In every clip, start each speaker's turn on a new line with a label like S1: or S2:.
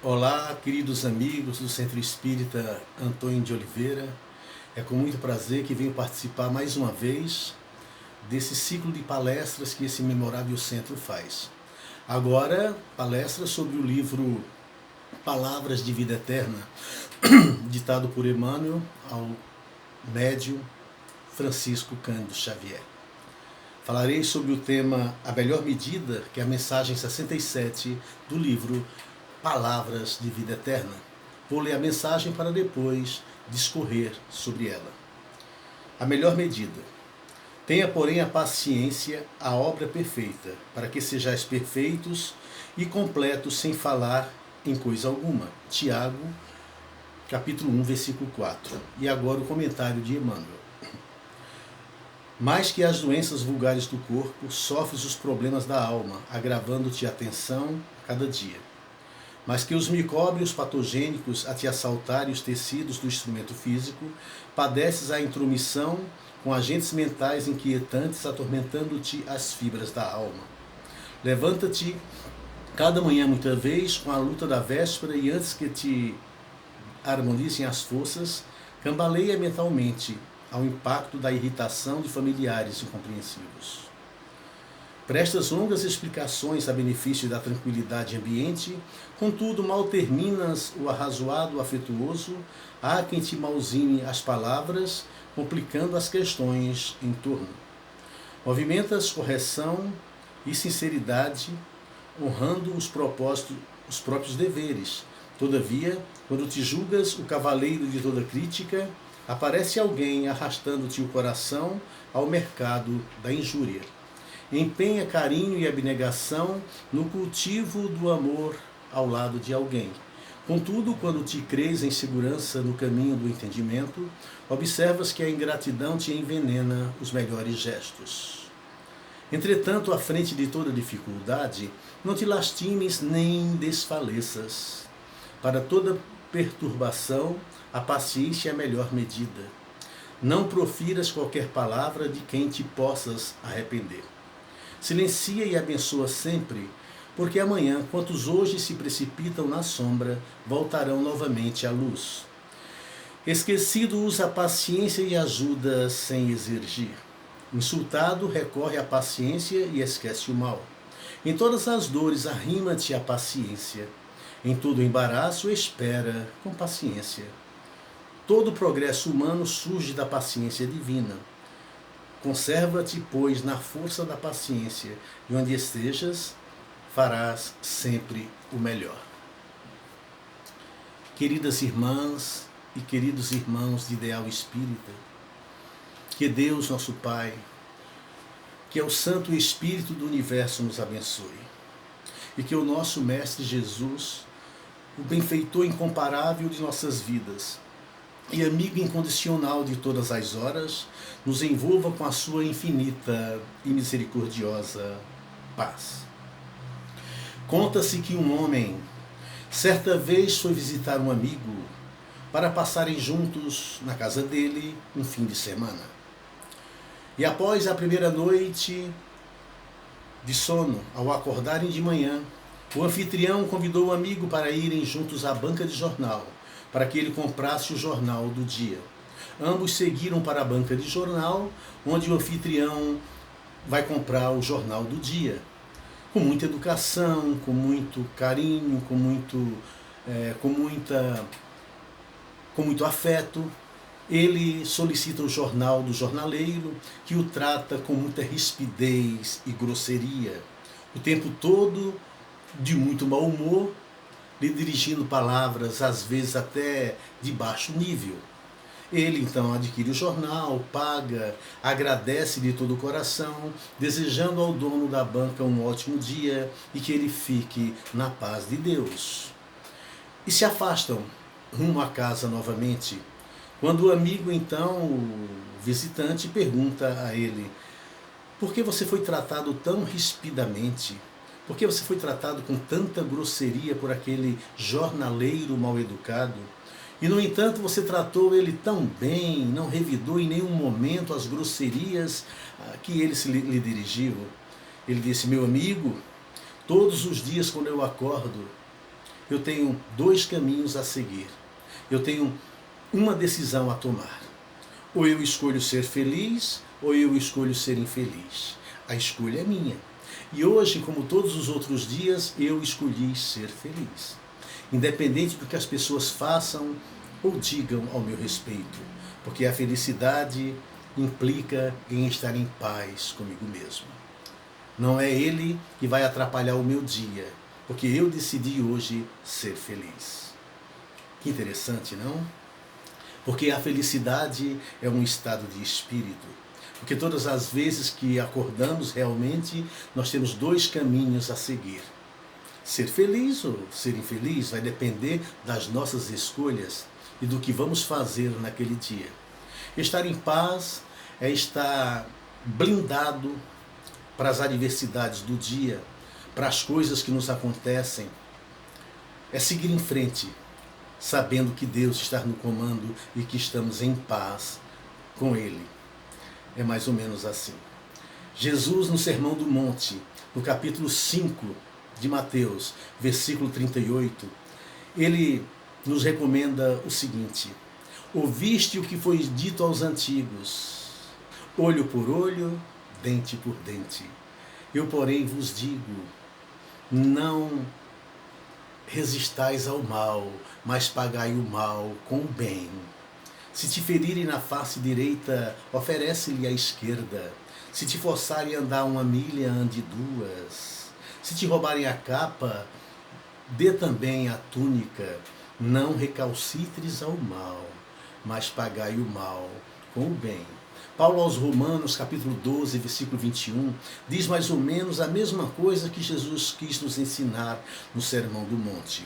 S1: Olá, queridos amigos do Centro Espírita Antônio de Oliveira. É com muito prazer que venho participar mais uma vez desse ciclo de palestras que esse memorável centro faz. Agora, palestras sobre o livro Palavras de Vida Eterna, ditado por Emmanuel ao médium Francisco Cândido Xavier. Falarei sobre o tema A Melhor Medida, que é a mensagem 67 do livro Palavras de Vida Eterna. Vou ler a mensagem para depois discorrer sobre ela. A melhor medida. Tenha, porém, a paciência, a obra perfeita, para que sejais perfeitos e completos sem falar em coisa alguma. Tiago, capítulo 1, versículo 4. E agora o comentário de Emmanuel. Mais que as doenças vulgares do corpo, sofres os problemas da alma, agravando-te a tensão a cada dia. Mas que os micróbios patogênicos a te assaltarem os tecidos do instrumento físico, padeces a intromissão com agentes mentais inquietantes atormentando-te as fibras da alma. Levanta-te cada manhã muita vez com a luta da véspera e antes que te harmonizem as forças, cambaleia mentalmente ao impacto da irritação de familiares incompreensivos. Prestas longas explicações a benefício da tranquilidade ambiente, contudo mal terminas o arrazoado afetuoso, há quem te malzime as palavras, complicando as questões em torno. Movimentas correção e sinceridade, honrando os próprios deveres. Todavia, quando te julgas o cavaleiro de toda crítica, aparece alguém arrastando-te o coração ao mercado da injúria. Empenha carinho e abnegação no cultivo do amor ao lado de alguém. Contudo, quando te crês em segurança no caminho do entendimento, observas que a ingratidão te envenena os melhores gestos. Entretanto, à frente de toda dificuldade, não te lastimes nem desfaleças. Para toda perturbação, a paciência é a melhor medida. Não profiras qualquer palavra de quem te possas arrepender. Silencia e abençoa sempre, porque amanhã, quantos hoje se precipitam na sombra, voltarão novamente à luz. Esquecido usa a paciência e ajuda sem exigir. Insultado recorre à paciência e esquece o mal. Em todas as dores arrima-te a paciência. Em todo embaraço espera com paciência. Todo progresso humano surge da paciência divina. Conserva-te, pois, na força da paciência, e onde estejas, farás sempre o melhor. Queridas irmãs e queridos irmãos de ideal espírita, que Deus, nosso Pai, que é o Santo Espírito do Universo, nos abençoe. E que o nosso Mestre Jesus, o benfeitor incomparável de nossas vidas, e amigo incondicional de todas as horas, nos envolva com a sua infinita e misericordiosa paz. Conta-se que um homem, certa vez, foi visitar um amigo para passarem juntos na casa dele um fim de semana. E após a primeira noite de sono, ao acordarem de manhã, o anfitrião convidou o amigo para irem juntos à banca de jornal, para que ele comprasse o jornal do dia. Ambos seguiram para a banca de jornal, onde o anfitrião vai comprar o jornal do dia. Com muita educação, com muito carinho, com muito afeto, ele solicita o jornal do jornaleiro, que o trata com muita rispidez e grosseria, o tempo todo de muito mau humor, lhe dirigindo palavras, às vezes até de baixo nível. Ele então adquire o jornal, paga, agradece de todo o coração, desejando ao dono da banca um ótimo dia e que ele fique na paz de Deus. E se afastam rumo à casa novamente, quando o amigo, então, o visitante, pergunta a ele: por que você foi tratado tão rispidamente? Por que você foi tratado com tanta grosseria por aquele jornaleiro mal educado? E, no entanto, você tratou ele tão bem, não revidou em nenhum momento as grosserias que ele lhe dirigiu. Ele disse: meu amigo, todos os dias quando eu acordo, eu tenho dois caminhos a seguir. Eu tenho uma decisão a tomar. Ou eu escolho ser feliz, ou eu escolho ser infeliz. A escolha é minha. E hoje, como todos os outros dias, eu escolhi ser feliz. Independente do que as pessoas façam ou digam ao meu respeito. Porque a felicidade implica em estar em paz comigo mesmo. Não é ele que vai atrapalhar o meu dia, porque eu decidi hoje ser feliz. Que interessante, não? Porque a felicidade é um estado de espírito. Porque todas as vezes que acordamos realmente, nós temos dois caminhos a seguir. Ser feliz ou ser infeliz vai depender das nossas escolhas e do que vamos fazer naquele dia. Estar em paz é estar blindado para as adversidades do dia, para as coisas que nos acontecem. É seguir em frente, sabendo que Deus está no comando e que estamos em paz com Ele. É mais ou menos assim. Jesus, no Sermão do Monte, no capítulo 5 de Mateus, versículo 38, ele nos recomenda o seguinte: ouviste o que foi dito aos antigos, olho por olho, dente por dente. Eu, porém, vos digo, não resistais ao mal, mas pagai o mal com o bem. Se te ferirem na face direita, oferece-lhe a esquerda. Se te forçarem a andar 1 milha, ande 2. Se te roubarem a capa, dê também a túnica. Não recalcitres ao mal, mas pagai o mal com o bem. Paulo aos Romanos, capítulo 12, versículo 21, diz mais ou menos a mesma coisa que Jesus quis nos ensinar no Sermão do Monte.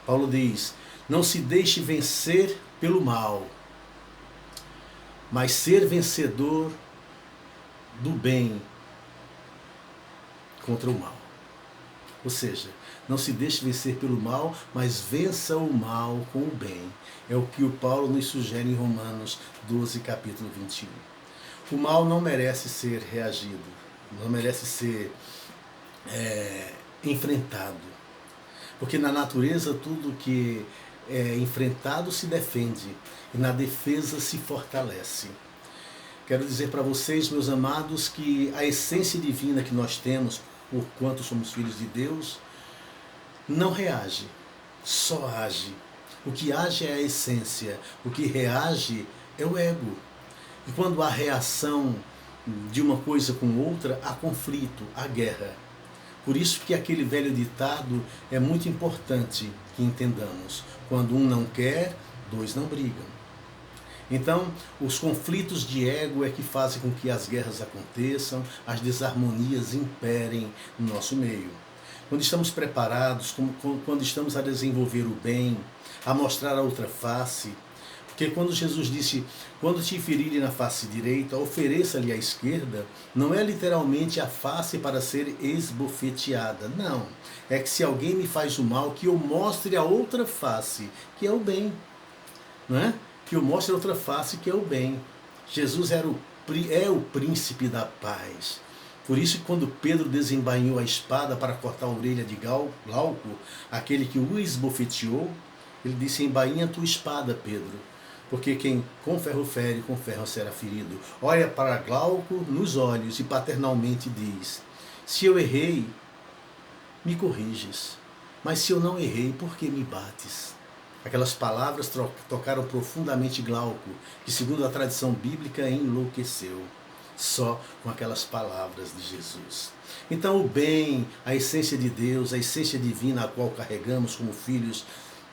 S1: Paulo diz: não se deixe vencer pelo mal, mas ser vencedor do bem contra o mal. Ou seja, não se deixe vencer pelo mal, mas vença o mal com o bem. É o que o Paulo nos sugere em Romanos 12, capítulo 21. O mal não merece ser reagido, não merece ser enfrentado. Porque na natureza tudo que é enfrentado se defende e na defesa se fortalece. Quero dizer para vocês, meus amados, que a essência divina que nós temos, por quanto somos filhos de Deus, não reage, só age. O que age é a essência, o que reage é o ego. E quando há reação de uma coisa com outra, há conflito, há guerra. Por isso que aquele velho ditado é muito importante que entendamos. Quando um não quer, dois não brigam. Então, os conflitos de ego é que fazem com que as guerras aconteçam, as desarmonias imperem no nosso meio. Quando estamos preparados, quando estamos a desenvolver o bem, a mostrar a outra face, porque quando Jesus disse, quando te ferirem na face direita, ofereça-lhe a esquerda, não é literalmente a face para ser esbofeteada, não. É que se alguém me faz o mal, que eu mostre a outra face, que é o bem. Não é? Que eu mostre a outra face, que é o bem. Jesus é o príncipe da paz. Por isso que quando Pedro desembainhou a espada para cortar a orelha de Glauco, aquele que o esbofeteou, ele disse, embainha a tua espada, Pedro. Porque quem com ferro fere, com ferro será ferido. Olha para Glauco nos olhos e paternalmente diz, se eu errei, me corriges. Mas se eu não errei, por que me bates? Aquelas palavras tocaram profundamente Glauco, que segundo a tradição bíblica enlouqueceu, só com aquelas palavras de Jesus. Então o bem, a essência de Deus, a essência divina a qual carregamos como filhos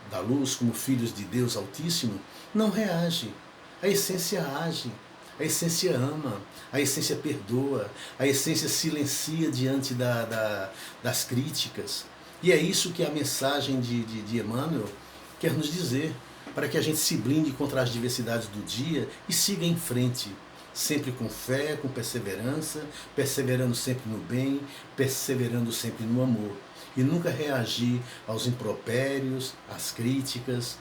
S1: da luz, como filhos de Deus Altíssimo, não reage. A essência age, a essência ama, a essência perdoa, a essência silencia diante das críticas. E é isso que a mensagem de Emmanuel quer nos dizer, para que a gente se blinde contra as diversidades do dia e siga em frente, sempre com fé, com perseverança, perseverando sempre no bem, perseverando sempre no amor. E nunca reagir aos impropérios, às críticas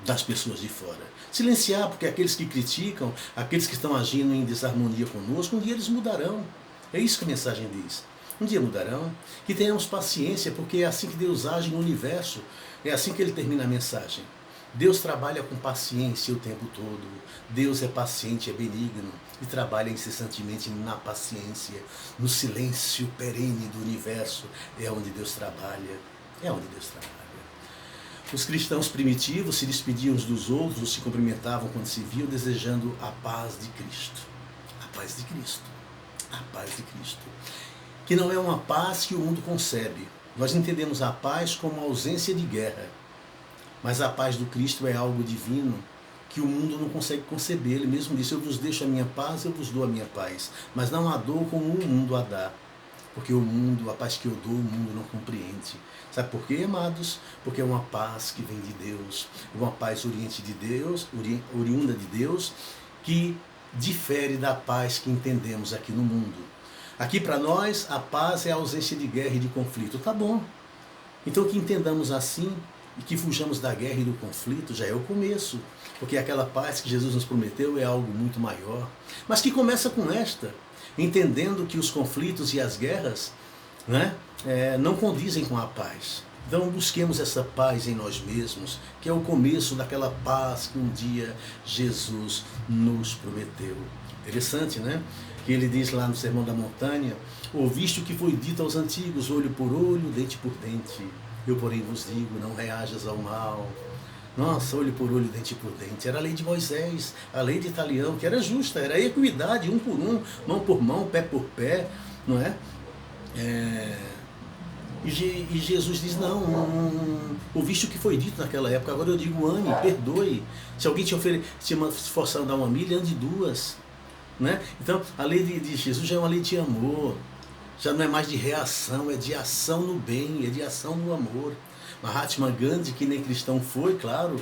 S1: das pessoas de fora. Silenciar, porque aqueles que criticam, aqueles que estão agindo em desarmonia conosco, um dia eles mudarão. É isso que a mensagem diz. um dia mudarão. Que tenhamos paciência, porque é assim que Deus age no universo, é assim que ele termina a mensagem. Deus trabalha com paciência o tempo todo. Deus é paciente, é benigno e trabalha incessantemente na paciência, no silêncio perene do universo. É onde Deus trabalha. É onde Deus trabalha. Os cristãos primitivos se despediam uns dos outros, ou se cumprimentavam quando se viam, desejando a paz de Cristo. A paz de Cristo. A paz de Cristo. Que não é uma paz que o mundo concebe. Nós entendemos a paz como a ausência de guerra. Mas a paz do Cristo é algo divino que o mundo não consegue conceber. Ele mesmo disse: eu vos deixo a minha paz, eu vos dou a minha paz. Mas não a dou como o mundo a dá. Porque o mundo, a paz que eu dou, o mundo não compreende. Sabe por quê, amados? Porque é uma paz que vem de Deus. Uma paz oriente de Deus, oriunda de Deus, que difere da paz que entendemos aqui no mundo. Aqui para nós, a paz é a ausência de guerra e de conflito. Tá bom. Então que entendamos assim e que fujamos da guerra e do conflito já é o começo. Porque aquela paz que Jesus nos prometeu é algo muito maior. Mas que começa com esta, entendendo que os conflitos e as guerras, né, não condizem com a paz. Então busquemos essa paz em nós mesmos, que é o começo daquela paz que um dia Jesus nos prometeu. Interessante, né? Que ele diz lá no Sermão da Montanha: ouviste o que foi dito aos antigos, olho por olho, dente por dente. Eu, porém, vos digo, não reajas ao mal. Nossa, olho por olho, dente por dente. Era a lei de Moisés, a lei de Italião, que era justa, era equidade, um por um, mão por mão, pé por pé, não é? E Jesus diz: não, ouviste o que foi dito naquela época, agora eu digo, ame, perdoe. Se alguém te forçar a andar uma milha, ande duas. Né? Então, a lei de Jesus já é uma lei de amor, já não é mais de reação, é de ação no bem, é de ação no amor. Mahatma Gandhi, que nem cristão foi, claro,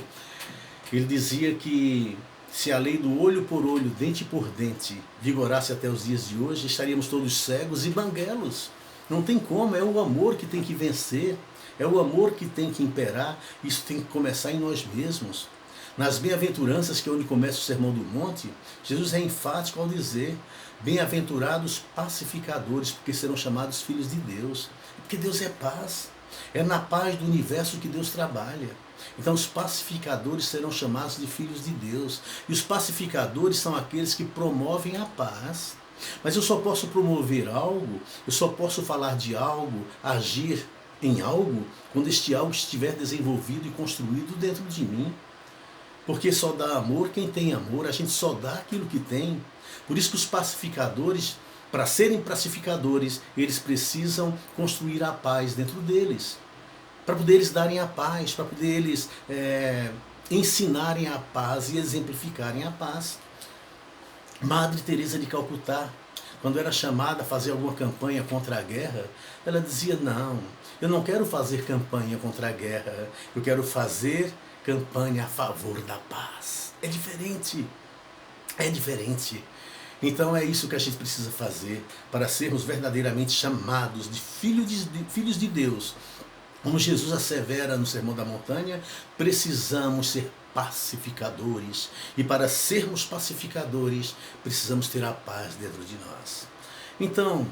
S1: ele dizia que se a lei do olho por olho, dente por dente, vigorasse até os dias de hoje, estaríamos todos cegos e banguelos. Não tem como, é o amor que tem que vencer, é o amor que tem que imperar, isso tem que começar em nós mesmos. Nas bem-aventuranças, que é onde começa o Sermão do Monte, Jesus é enfático ao dizer: bem-aventurados pacificadores, porque serão chamados filhos de Deus. Porque Deus é paz. É na paz do universo que Deus trabalha. Então os pacificadores serão chamados de filhos de Deus. E os pacificadores são aqueles que promovem a paz. Mas eu só posso promover algo, eu só posso falar de algo, agir em algo, quando este algo estiver desenvolvido e construído dentro de mim. Porque só dá amor quem tem amor, a gente só dá aquilo que tem. Por isso que os pacificadores, para serem pacificadores, eles precisam construir a paz dentro deles. Para poder eles darem a paz, para poder eles ensinarem a paz e exemplificarem a paz. Madre Teresa de Calcutá, quando era chamada a fazer alguma campanha contra a guerra, ela dizia: não, eu não quero fazer campanha contra a guerra, eu quero fazer campanha a favor da paz. É diferente. É diferente. Então é isso que a gente precisa fazer para sermos verdadeiramente chamados de filhos de Deus. Como Jesus assevera no Sermão da Montanha, precisamos ser pacificadores. E para sermos pacificadores, precisamos ter a paz dentro de nós. Então,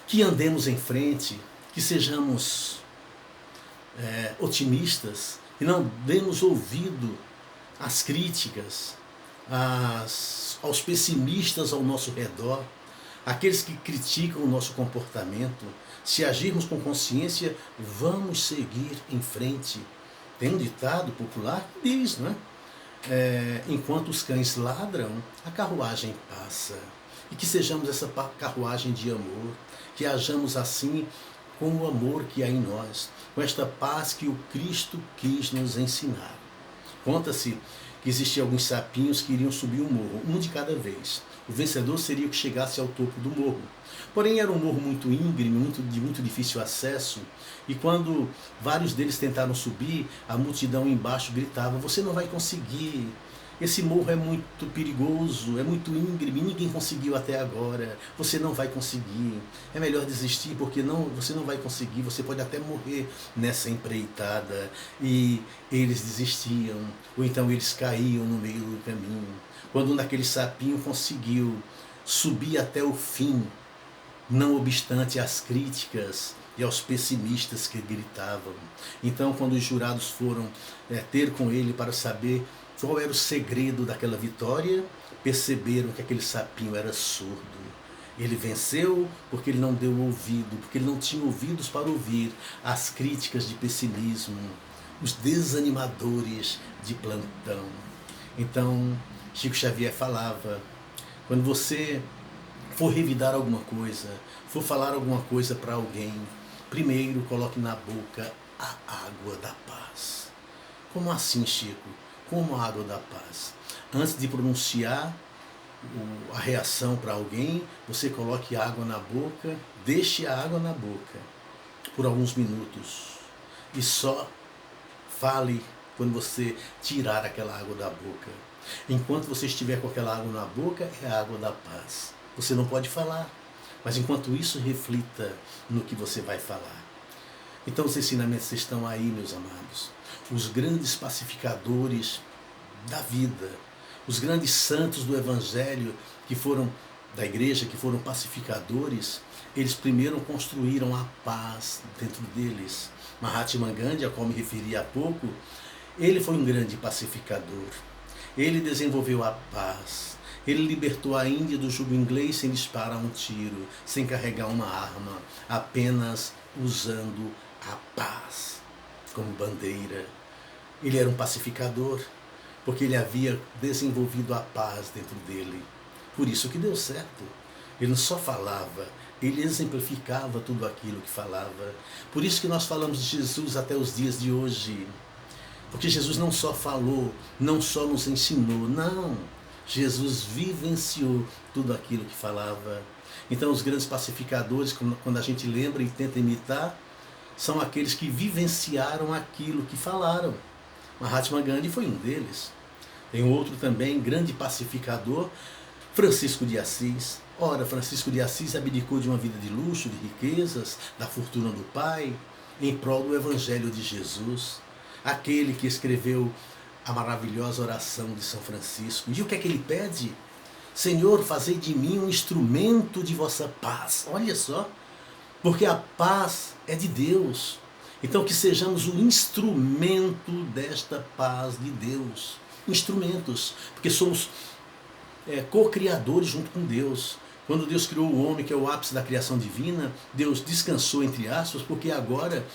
S1: que andemos em frente, que sejamos otimistas, e não demos ouvido às críticas, aos pessimistas ao nosso redor, aqueles que criticam o nosso comportamento. Se agirmos com consciência, vamos seguir em frente. Tem um ditado popular que diz, né? Enquanto os cães ladram, a carruagem passa. E que sejamos essa carruagem de amor, que hajamos assim com o amor que há em nós, com esta paz que o Cristo quis nos ensinar. Conta-se que existiam alguns sapinhos que iriam subir um morro, um de cada vez. O vencedor seria o que chegasse ao topo do morro. Porém, era um morro muito íngreme, de muito difícil acesso, e quando vários deles tentaram subir, a multidão embaixo gritava: você não vai conseguir, esse morro é muito perigoso, é muito íngreme, ninguém conseguiu até agora, você não vai conseguir, é melhor desistir porque você não vai conseguir, você pode até morrer nessa empreitada. E eles desistiam, ou então eles caíam no meio do caminho. Quando um daqueles sapinhos conseguiu subir até o fim, não obstante as críticas e aos pessimistas que gritavam. Então, quando os jurados foram ter com ele para saber qual era o segredo daquela vitória, perceberam que aquele sapinho era surdo. Ele venceu porque ele não deu ouvido, porque ele não tinha ouvidos para ouvir as críticas de pessimismo, os desanimadores de plantão. Então, Chico Xavier falava, quando você for revidar alguma coisa, for falar alguma coisa para alguém, primeiro coloque na boca a água da paz. Como assim, Chico? Como a água da paz? Antes de pronunciar a reação para alguém, você coloque água na boca, deixe a água na boca por alguns minutos e só fale quando você tirar aquela água da boca. Enquanto você estiver com aquela água na boca, é a água da paz. Você não pode falar, mas enquanto isso, reflita no que você vai falar. Então os ensinamentos estão aí, meus amados. Os grandes pacificadores da vida, os grandes santos do Evangelho que foram da igreja, que foram pacificadores, eles primeiro construíram a paz dentro deles. Mahatma Gandhi, a qual me referi há pouco, ele foi um grande pacificador. Ele desenvolveu a paz. Ele libertou a Índia do jugo inglês sem disparar um tiro, sem carregar uma arma, apenas usando a paz como bandeira. Ele era um pacificador, porque ele havia desenvolvido a paz dentro dele. Por isso que deu certo. Ele não só falava, ele exemplificava tudo aquilo que falava. Por isso que nós falamos de Jesus até os dias de hoje. Porque Jesus não só falou, não só nos ensinou, não. Jesus vivenciou tudo aquilo que falava. Então os grandes pacificadores, quando a gente lembra e tenta imitar, são aqueles que vivenciaram aquilo que falaram. Mahatma Gandhi foi um deles. Tem outro também, grande pacificador, Francisco de Assis. Ora, Francisco de Assis abdicou de uma vida de luxo, de riquezas, da fortuna do pai, em prol do Evangelho de Jesus. Aquele que escreveu a maravilhosa oração de São Francisco. E o que é que ele pede? Senhor, fazei de mim um instrumento de vossa paz. Olha só, porque a paz é de Deus. Então que sejamos o instrumento desta paz de Deus. Instrumentos, porque somos co-criadores junto com Deus. Quando Deus criou o homem, que é o ápice da criação divina, Deus descansou, entre aspas, porque agora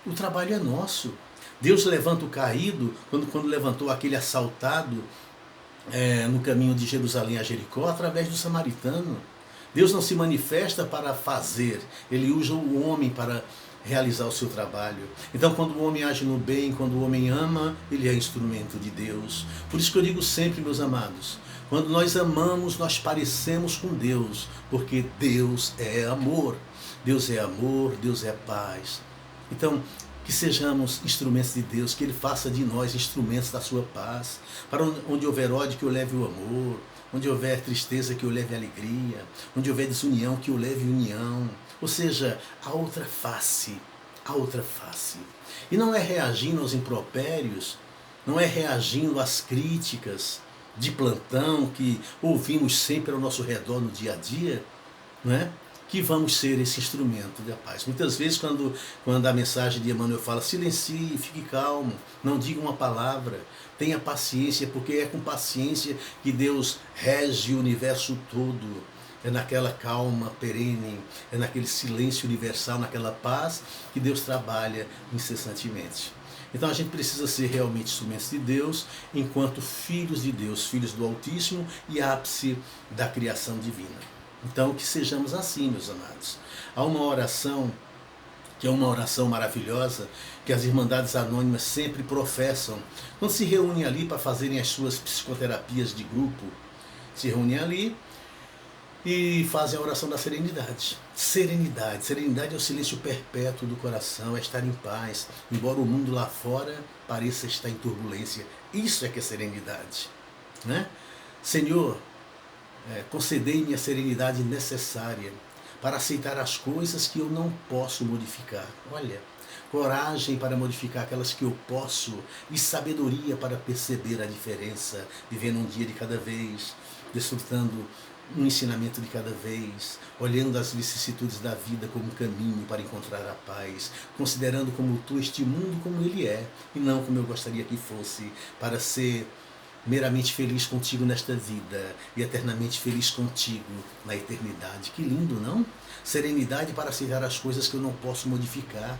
S1: o trabalho é nosso. Deus levanta o caído, quando levantou aquele assaltado no caminho de Jerusalém a Jericó, através do samaritano. Deus não se manifesta para fazer, ele usa o homem para realizar o seu trabalho. Então, quando o homem age no bem, quando o homem ama, ele é instrumento de Deus. Por isso que eu digo sempre, meus amados, quando nós amamos, nós parecemos com Deus, porque Deus é amor. Deus é amor, Deus é paz. Então, que sejamos instrumentos de Deus, que Ele faça de nós instrumentos da sua paz. Para onde houver ódio, que eu leve o amor. Onde houver tristeza, que eu leve a alegria. Onde houver desunião, que eu leve união. Ou seja, a outra face. A outra face. E não é reagindo aos impropérios, não é reagindo às críticas de plantão que ouvimos sempre ao nosso redor no dia a dia, não é? Que vamos ser esse instrumento da paz. Muitas vezes, quando a mensagem de Emmanuel fala, silencie, fique calmo, não diga uma palavra, tenha paciência, porque é com paciência que Deus rege o universo todo. É naquela calma perene, é naquele silêncio universal, naquela paz que Deus trabalha incessantemente. Então a gente precisa ser realmente instrumentos de Deus, enquanto filhos de Deus, filhos do Altíssimo e ápice da criação divina. Então que sejamos assim, meus amados. Há uma oração, que é uma oração maravilhosa, que as Irmandades Anônimas sempre professam, quando se reúnem ali para fazerem as suas psicoterapias de grupo. Se reúnem ali e fazem a oração da serenidade. Serenidade. Serenidade é o silêncio perpétuo do coração, é estar em paz, embora o mundo lá fora pareça estar em turbulência. Isso é que é serenidade, né? Senhor, concedei-me a serenidade necessária para aceitar as coisas que eu não posso modificar. Olha, coragem para modificar aquelas que eu posso e sabedoria para perceber a diferença, vivendo um dia de cada vez, desfrutando um ensinamento de cada vez, olhando as vicissitudes da vida como um caminho para encontrar a paz, considerando como tu este mundo como ele é, e não como eu gostaria que fosse, para ser meramente feliz contigo nesta vida e eternamente feliz contigo na eternidade. Que lindo, não? Serenidade para aceitar as coisas que eu não posso modificar.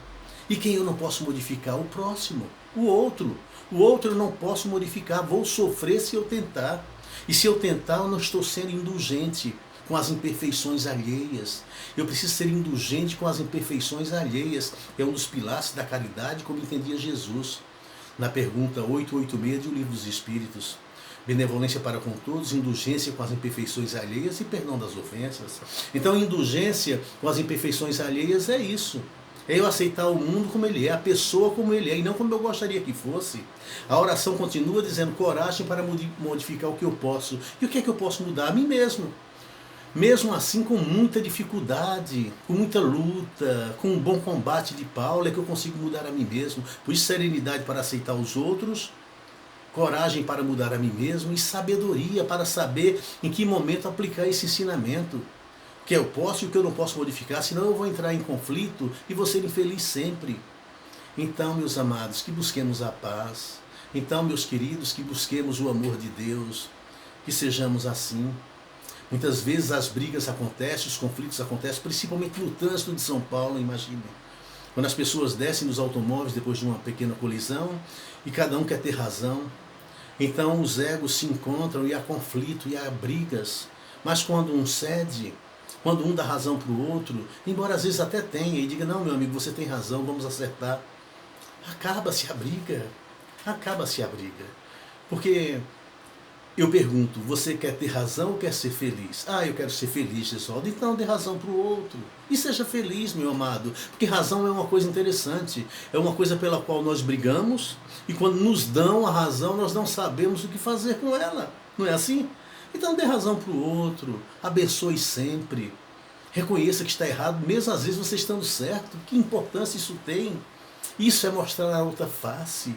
S1: E quem eu não posso modificar? O próximo, o outro. O outro eu não posso modificar, vou sofrer se eu tentar. E se eu tentar, eu não estou sendo indulgente com as imperfeições alheias. Eu preciso ser indulgente com as imperfeições alheias. É um dos pilares da caridade, como entendia Jesus. Na pergunta 886 do Livro dos Espíritos. Benevolência para com todos, indulgência com as imperfeições alheias e perdão das ofensas. Então, indulgência com as imperfeições alheias é isso. É eu aceitar o mundo como ele é, a pessoa como ele é, e não como eu gostaria que fosse. A oração continua dizendo coragem para modificar o que eu posso. E o que é que eu posso mudar? A mim mesmo. Mesmo assim, com muita dificuldade, com muita luta, com um bom combate de Paulo, é que eu consigo mudar a mim mesmo. Por isso, serenidade para aceitar os outros, coragem para mudar a mim mesmo e sabedoria para saber em que momento aplicar esse ensinamento. O que eu posso e o que eu não posso modificar, senão eu vou entrar em conflito e vou ser infeliz sempre. Então, meus amados, que busquemos a paz. Então, meus queridos, que busquemos o amor de Deus, que sejamos assim. Muitas vezes as brigas acontecem, os conflitos acontecem, principalmente no trânsito de São Paulo, imaginem. Quando as pessoas descem dos automóveis depois de uma pequena colisão e cada um quer ter razão. Então os egos se encontram e há conflito e há brigas. Mas quando um cede, quando um dá razão para o outro, embora às vezes até tenha e diga, não meu amigo, você tem razão, vamos acertar. Acaba-se a briga. Acaba-se a briga. Porque eu pergunto, você quer ter razão ou quer ser feliz? Ah, eu quero ser feliz, Gesualdo. Então dê razão para o outro. E seja feliz, meu amado. Porque razão é uma coisa interessante. É uma coisa pela qual nós brigamos. E quando nos dão a razão, nós não sabemos o que fazer com ela. Não é assim? Então dê razão para o outro. Abençoe sempre. Reconheça que está errado, mesmo às vezes você estando certo. Que importância isso tem? Isso é mostrar a outra face.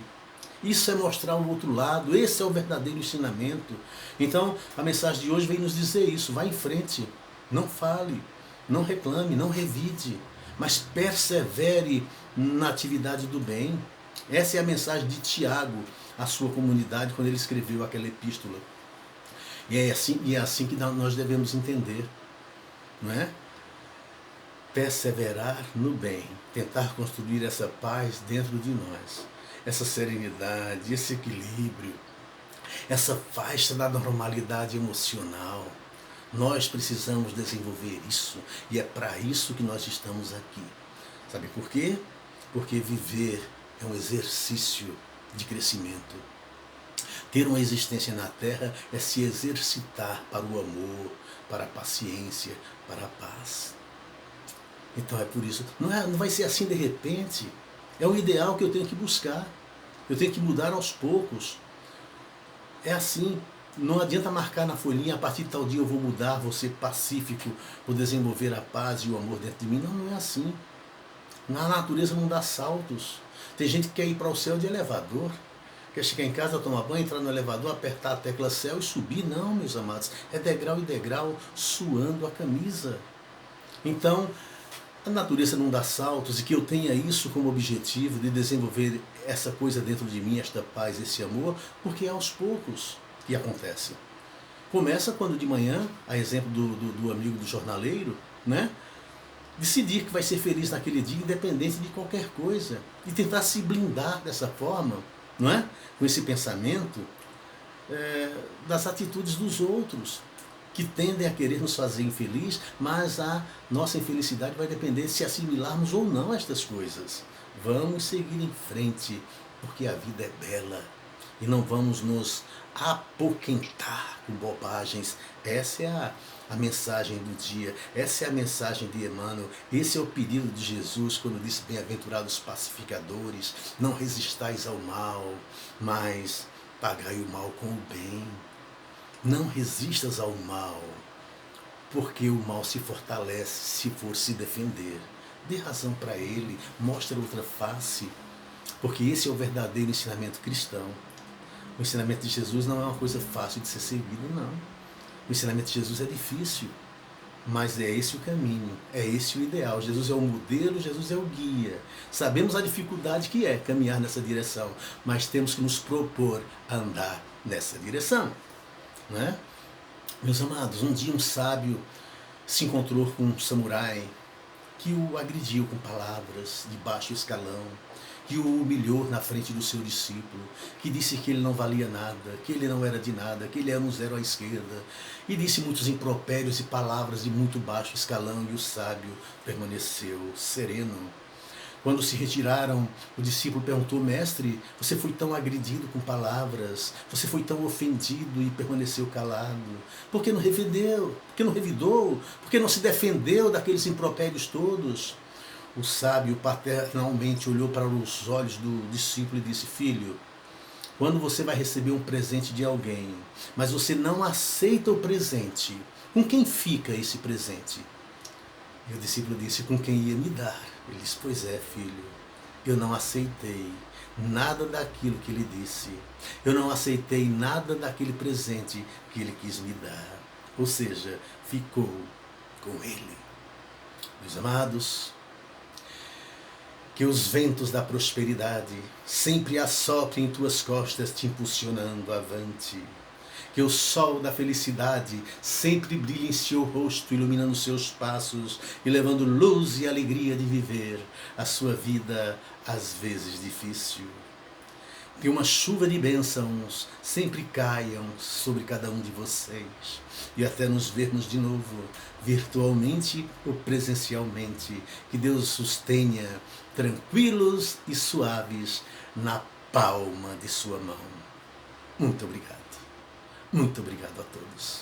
S1: Isso é mostrar o outro lado, esse é o verdadeiro ensinamento. Então, a mensagem de hoje vem nos dizer isso, vá em frente, não fale, não reclame, não revide, mas persevere na atividade do bem. Essa é a mensagem de Tiago à sua comunidade quando ele escreveu aquela epístola. E é assim que nós devemos entender, não é? Perseverar no bem, tentar construir essa paz dentro de nós. Essa serenidade, esse equilíbrio, essa faixa da normalidade emocional. Nós precisamos desenvolver isso e é para isso que nós estamos aqui. Sabe por quê? Porque viver é um exercício de crescimento. Ter uma existência na Terra é se exercitar para o amor, para a paciência, para a paz. Então é por isso, não vai ser assim de repente. É o ideal que eu tenho que buscar. Eu tenho que mudar aos poucos. É assim. Não adianta marcar na folhinha, a partir de tal dia eu vou mudar, vou ser pacífico, vou desenvolver a paz e o amor dentro de mim. Não, não é assim. Na natureza não dá saltos. Tem gente que quer ir para o céu de elevador. Quer chegar em casa, tomar banho, entrar no elevador, apertar a tecla céu e subir. Não, meus amados. É degrau em degrau, suando a camisa. Então, a natureza não dá saltos e que eu tenha isso como objetivo de desenvolver essa coisa dentro de mim, esta paz, esse amor, porque é aos poucos que acontece. Começa quando de manhã, a exemplo do amigo do jornaleiro, né? Decidir que vai ser feliz naquele dia, independente de qualquer coisa. E tentar se blindar dessa forma, não é? Com esse pensamento das atitudes dos outros, que tendem a querer nos fazer infeliz, mas a nossa infelicidade vai depender de se assimilarmos ou não estas coisas. Vamos seguir em frente, porque a vida é bela. E não vamos nos apoquentar com bobagens. Essa é a mensagem do dia. Essa é a mensagem de Emmanuel. Esse é o pedido de Jesus quando disse: bem-aventurados pacificadores, não resistais ao mal, mas pagai o mal com o bem. Não resistas ao mal, porque o mal se fortalece se for se defender. Dê razão para ele, mostre outra face, porque esse é o verdadeiro ensinamento cristão. O ensinamento de Jesus não é uma coisa fácil de ser seguido, não. O ensinamento de Jesus é difícil, mas é esse o caminho, é esse o ideal. Jesus é o modelo, Jesus é o guia. Sabemos a dificuldade que é caminhar nessa direção, mas temos que nos propor a andar nessa direção, né? Meus amados, um dia um sábio se encontrou com um samurai que o agrediu com palavras de baixo escalão, que o humilhou na frente do seu discípulo, que disse que ele não valia nada, que ele não era de nada, que ele era um zero à esquerda, e disse muitos impropérios e palavras de muito baixo escalão, e o sábio permaneceu sereno. Quando se retiraram, o discípulo perguntou: mestre, você foi tão agredido com palavras, você foi tão ofendido e permaneceu calado. Por que não revidou? Por que não revidou? Por que não se defendeu daqueles impropérios todos? O sábio paternalmente olhou para os olhos do discípulo e disse: filho, quando você vai receber um presente de alguém, mas você não aceita o presente, com quem fica esse presente? E o discípulo disse: com quem ia me dar. Ele disse: pois é, filho, eu não aceitei nada daquilo que ele disse. Eu não aceitei nada daquele presente que ele quis me dar. Ou seja, ficou com ele. Meus amados, que os ventos da prosperidade sempre assoprem em tuas costas, te impulsionando avante. Que o sol da felicidade sempre brilhe em seu rosto, iluminando seus passos e levando luz e alegria de viver a sua vida, às vezes difícil. Que uma chuva de bênçãos sempre caiam sobre cada um de vocês e até nos vermos de novo, virtualmente ou presencialmente. Que Deus os tenha tranquilos e suaves na palma de sua mão. Muito obrigado. Muito obrigado a todos.